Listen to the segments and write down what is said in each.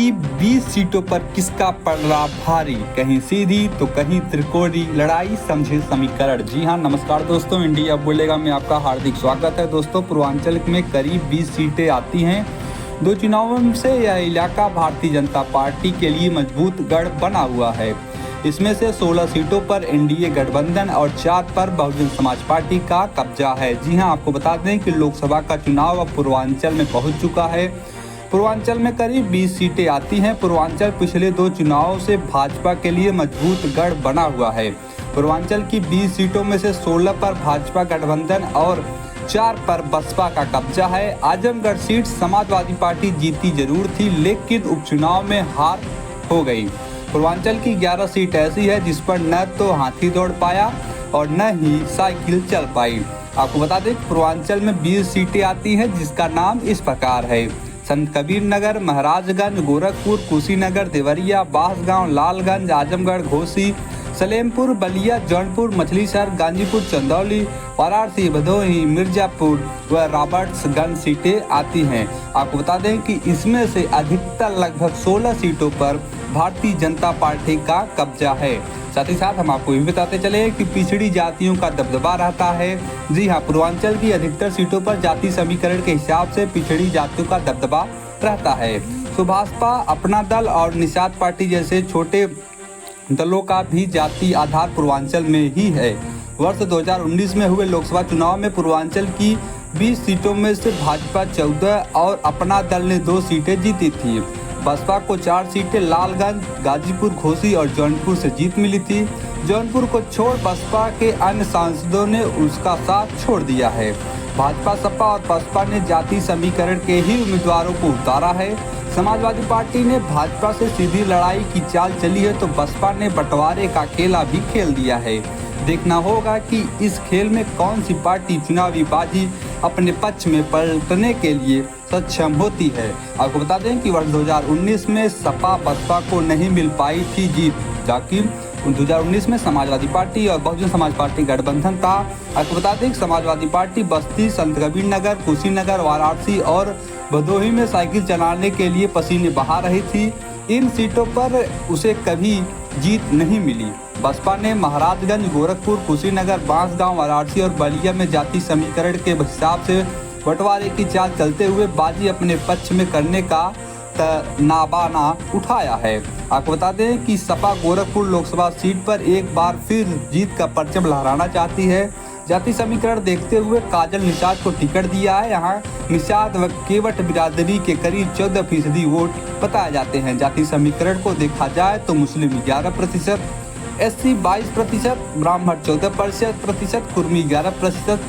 करीब 20 सीटों पर किसका पड़ रहा भारी, कहीं सीधी तो कहीं त्रिकोणीय लड़ाई, समझे समीकरण। जी हाँ, नमस्कार दोस्तों, इंडिया बोलेगा में आपका हार्दिक स्वागत है। दोस्तों, पूर्वांचल में करीब 20 सीटें आती हैं। दो चुनावों से यह इलाका भारतीय जनता पार्टी के लिए मजबूत गढ़ बना हुआ है। इसमें से 16 सीटों पर एनडीए गठबंधन और 4 पर बहुजन समाज पार्टी का कब्जा है। जी हां, आपको बता दें कि लोकसभा का चुनाव अब पूर्वांचल में पहुंच चुका है। पूर्वांचल में करीब 20 सीटें आती हैं। पूर्वांचल पिछले 2 चुनावों से भाजपा के लिए मजबूत गढ़ बना हुआ है। पूर्वांचल की 20 सीटों में से 16 पर भाजपा गठबंधन और 4 पर बसपा का कब्जा है। आजमगढ़ सीट समाजवादी पार्टी जीती जरूर थी, लेकिन उपचुनाव में हार हो गई। पूर्वांचल की 11 सीट ऐसी है जिस पर न तो हाथी दौड़ पाया और न ही साइकिल चल पाई। आपको बता दें, पूर्वांचल में 20 सीटें आती हैं, जिसका नाम इस प्रकार है: संत कबीर नगर, महाराजगंज, गोरखपुर, कुशीनगर, देवरिया, बांसगांव, लालगंज, आजमगढ़, घोसी, सलेमपुर, बलिया, जौनपुर, मछलीशहर, गाजीपुर, चंदौली, वाराणसी, भदोही, मिर्जापुर व रॉबर्ट्सगंज सीटें आती हैं। आपको बता दें कि इसमें से अधिकतर लगभग 16 सीटों पर भारतीय जनता पार्टी का कब्जा है। साथ ही साथ हम आपको ये बताते चले कि पिछड़ी जातियों का दबदबा रहता है। जी हाँ, पूर्वांचल की अधिकतर सीटों पर जाति समीकरण के हिसाब से पिछड़ी जातियों का दबदबा रहता है। तो भाजपा, अपना दल और निषाद पार्टी जैसे छोटे दलों का भी जाति आधार पूर्वांचल में ही है। वर्ष 2019 में हुए लोकसभा चुनाव में पूर्वांचल की 20 सीटों में से भाजपा 14 और अपना दल ने 2 सीटें जीती थी। बसपा को 4 सीटें लालगंज, गाजीपुर, घोसी और जौनपुर से जीत मिली थी। जौनपुर को छोड़ बसपा के अन्य सांसदों ने उसका साथ छोड़ दिया है। भाजपा, सपा और बसपा ने जाति समीकरण के ही उम्मीदवारों को उतारा है। समाजवादी पार्टी ने भाजपा से सीधी लड़ाई की चाल चली है, तो बसपा ने बंटवारे का खेला भी खेल दिया है। देखना होगा कि इस खेल में कौन सी पार्टी चुनावी बाजी अपने पक्ष में पलटने के लिए सक्षम होती है। आपको बता दें कि वर्ष 2019 में सपा बसपा को नहीं मिल पाई थी जीत, जबकि 2019 में समाजवादी पार्टी और बहुजन समाज पार्टी गठबंधन था। आपको बता दें कि समाजवादी पार्टी बस्ती, संत कबीर नगर, कुशीनगर, वाराणसी और भदोही में साइकिल चलाने के लिए पसीने बहा रही थी। इन सीटों पर उसे कभी जीत नहीं मिली। बसपा ने महाराजगंज, गोरखपुर, कुशीनगर, बांसगांव, वाराणसी और बलिया में जाति समीकरण के हिसाब से बंटवारे की चाल चलते हुए बाजी अपने पक्ष में करने का नाबाना उठाया है। आपको बता दें कि सपा गोरखपुर लोकसभा सीट पर एक बार फिर जीत का परचम लहराना चाहती है। जाति समीकरण देखते हुए काजल निषाद को टिकट दिया है। यहाँ निषाद व केवट बिरादरी के करीब 14% वोट बताए जाते हैं। जाति समीकरण को देखा जाए तो मुस्लिम 11%, SC 22%, ब्राह्मण 14%, कुर्मी 11%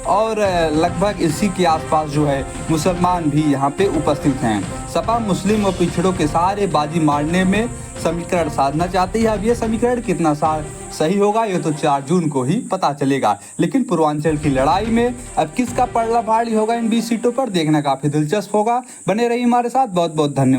और लगभग इसी के आसपास जो है मुसलमान भी यहाँ पे उपस्थित हैं। सपा मुस्लिम व पिछड़ों के सारे बाजी मारने में समीकरण साधना चाहती है। अब ये समीकरण कितना सही होगा ये तो 4 जून को ही पता चलेगा। लेकिन पूर्वांचल की लड़ाई में अब किसका पलड़ा भारी होगा इन 20 सीटों पर, देखना काफी दिलचस्प होगा। बने रहिए हमारे साथ। बहुत बहुत धन्यवाद।